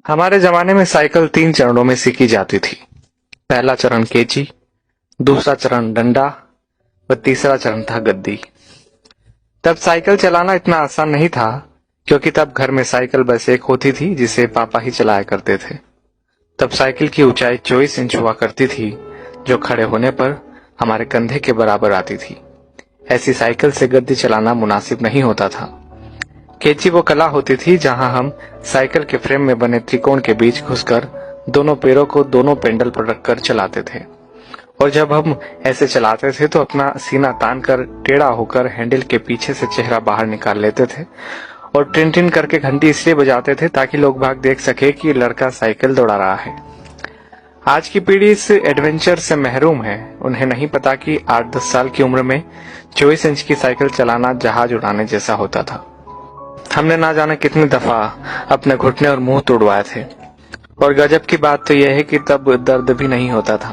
हमारे जमाने में साइकिल 3 चरणों में सीखी जाती थी। पहला चरण केची, दूसरा चरण डंडा व तीसरा चरण था गद्दी। तब साइकिल चलाना इतना आसान नहीं था, क्योंकि तब घर में साइकिल बस एक होती थी जिसे पापा ही चलाया करते थे। तब साइकिल की ऊंचाई 24 इंच हुआ करती थी, जो खड़े होने पर हमारे कंधे के बराबर आती थी। ऐसी साइकिल से गद्दी चलाना मुनासिब नहीं होता था। केची वो कला होती थी जहां हम साइकिल के फ्रेम में बने त्रिकोण के बीच घुसकर दोनों पैरों को दोनों पेंडल पर रखकर चलाते थे। और जब हम ऐसे चलाते थे तो अपना सीना तान कर टेढ़ा होकर हैंडल के पीछे से चेहरा बाहर निकाल लेते थे और टिन टिन करके घंटी इसलिए बजाते थे ताकि लोग बाग देख सके कि लड़का साइकिल दौड़ा रहा है। आज की पीढ़ी इस एडवेंचर से महरूम है। उन्हें नहीं पता कि 8-10 साल की उम्र में 24 इंच की साइकिल चलाना जहाज उड़ाने जैसा होता था। हमने ना जाने कितनी दफा अपने घुटने और मुंह तोड़वाए थे। और गजब की बात तो यह है कि तब दर्द भी नहीं होता था।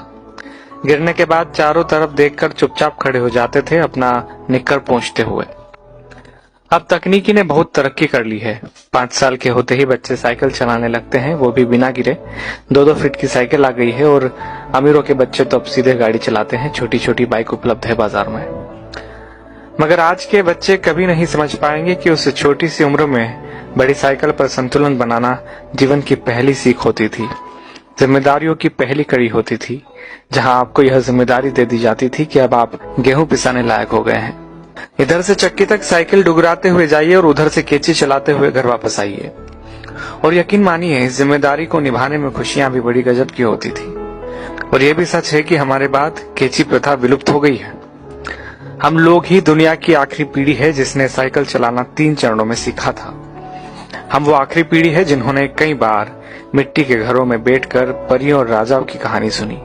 गिरने के बाद चारों तरफ देखकर चुपचाप खड़े हो जाते थे, अपना निक्कर पोंछते हुए। अब तकनीकी ने बहुत तरक्की कर ली है। 5 साल के होते ही बच्चे साइकिल चलाने लगते हैं, वो भी बिना गिरे। 2-2 फीट की साइकिल आ गई है और अमीरों के बच्चे तो अब सीधे गाड़ी चलाते हैं। छोटी छोटी बाइक उपलब्ध है बाजार में। मगर आज के बच्चे कभी नहीं समझ पाएंगे कि उस छोटी सी उम्र में बड़ी साइकिल पर संतुलन बनाना जीवन की पहली सीख होती थी, जिम्मेदारियों की पहली कड़ी होती थी, जहां आपको यह जिम्मेदारी दे दी जाती थी कि अब आप गेहूं पिसाने लायक हो गए हैं। इधर से चक्की तक साइकिल डुगराते हुए जाइए और उधर से केची चलाते हुए घर वापस आइए। और यकीन मानिए, इस जिम्मेदारी को निभाने में खुशियां भी बड़ी गजब की होती थी। और यह भी सच है कि हमारे बाद केची प्रथा विलुप्त हो गई है। हम लोग ही दुनिया की आखिरी पीढ़ी है जिसने साइकिल चलाना 3 चरणों में सीखा था। हम वो आखिरी पीढ़ी है जिन्होंने कई बार मिट्टी के घरों में बैठकर परियों और राजाओं की कहानी सुनी,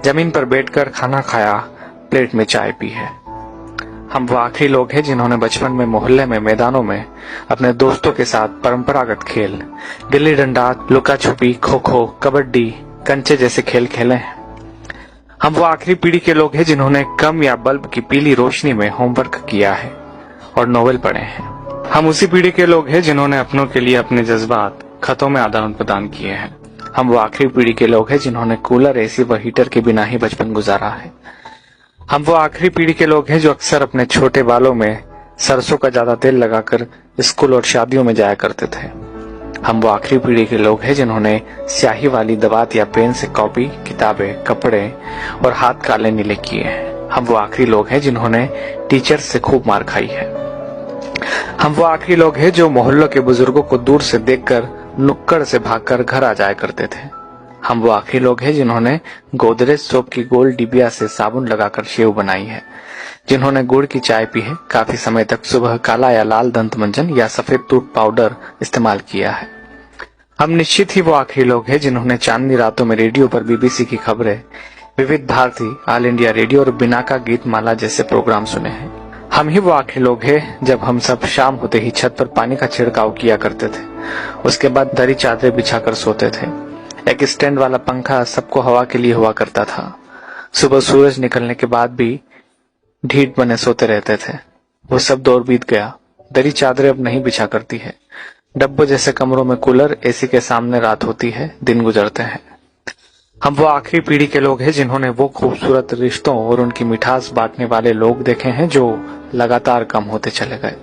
जमीन पर बैठकर खाना खाया, प्लेट में चाय पी है। हम वो आखिरी लोग हैं जिन्होंने बचपन में मोहल्ले में मैदानों में अपने दोस्तों के साथ परंपरागत खेल, गिल्ली डंडा, लुका छुपी, खो खो, कबड्डी, कंचे जैसे खेल खेले हैं। हम वो आखिरी पीढ़ी के लोग हैं जिन्होंने कम या बल्ब की पीली रोशनी में होमवर्क किया है और नोवेल पढ़े हैं। हम उसी पीढ़ी के लोग हैं जिन्होंने अपनों के लिए अपने जज्बात खतों में आदान प्रदान किए हैं। हम वो आखिरी पीढ़ी के लोग हैं जिन्होंने कूलर, एसी व हीटर के बिना ही बचपन गुजारा है। हम वो आखिरी पीढ़ी के लोग हैं जो अक्सर अपने छोटे बालों में सरसों का ज्यादा तेल लगाकर स्कूल और शादियों में जाया करते थे। हम वो आखिरी पीढ़ी के लोग हैं जिन्होंने स्याही वाली दवात या पेन से कॉपी, किताबें, कपड़े और हाथ काले नीले किए हैं। हम वो आखिरी लोग हैं जिन्होंने टीचर से खूब मार खाई है। हम वो आखिरी लोग हैं जो मोहल्लों के बुजुर्गों को दूर से देखकर नुक्कड़ से भागकर घर आ जाया करते थे। हम वो आखिरी लोग हैं जिन्होंने गोदरेज सोप की गोल डिबिया से साबुन लगाकर शेव बनाई है, जिन्होंने गुड़ की चाय पी है, काफी समय तक सुबह काला या लाल दंत मंजन या सफेद टूथ पाउडर इस्तेमाल किया है। हम निश्चित ही वो आखिरी लोग हैं जिन्होंने चांदनी रातों में रेडियो पर बीबीसी की खबरें, विविध भारती, ऑल इंडिया रेडियो और बिनाका गीत माला जैसे प्रोग्राम सुने हैं। हम ही वो आखिरी लोग हैं जब हम सब शाम होते ही छत पर पानी का छिड़काव किया करते थे। उसके बाद दरी चादरें बिछाकर सोते थे। एक स्टैंड वाला पंखा सबको हवा के लिए हुआ करता था। सुबह सूरज निकलने के बाद भी ढीठ बने सोते रहते थे। वो सब दौर बीत गया। दरी चादरें अब नहीं बिछा करती है। डब्बों जैसे कमरों में कूलर, एसी के सामने रात होती है, दिन गुजरते हैं। हम वो आखिरी पीढ़ी के लोग हैं जिन्होंने वो खूबसूरत रिश्तों और उनकी मिठास बांटने वाले लोग देखे हैं जो लगातार कम होते चले गए।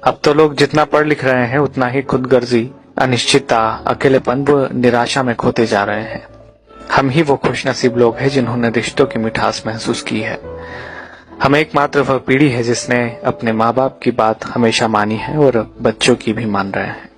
अब तो लोग जितना पढ़ लिख रहे हैं उतना ही खुदगर्जी, अनिश्चितता, अकेलेपन व निराशा में खोते जा रहे हैं। हम ही वो खुशनसीब लोग हैं जिन्होंने रिश्तों की मिठास महसूस की है। हम एकमात्र वह पीढ़ी है जिसने अपने माँ बाप की बात हमेशा मानी है और बच्चों की भी मान रहे हैं।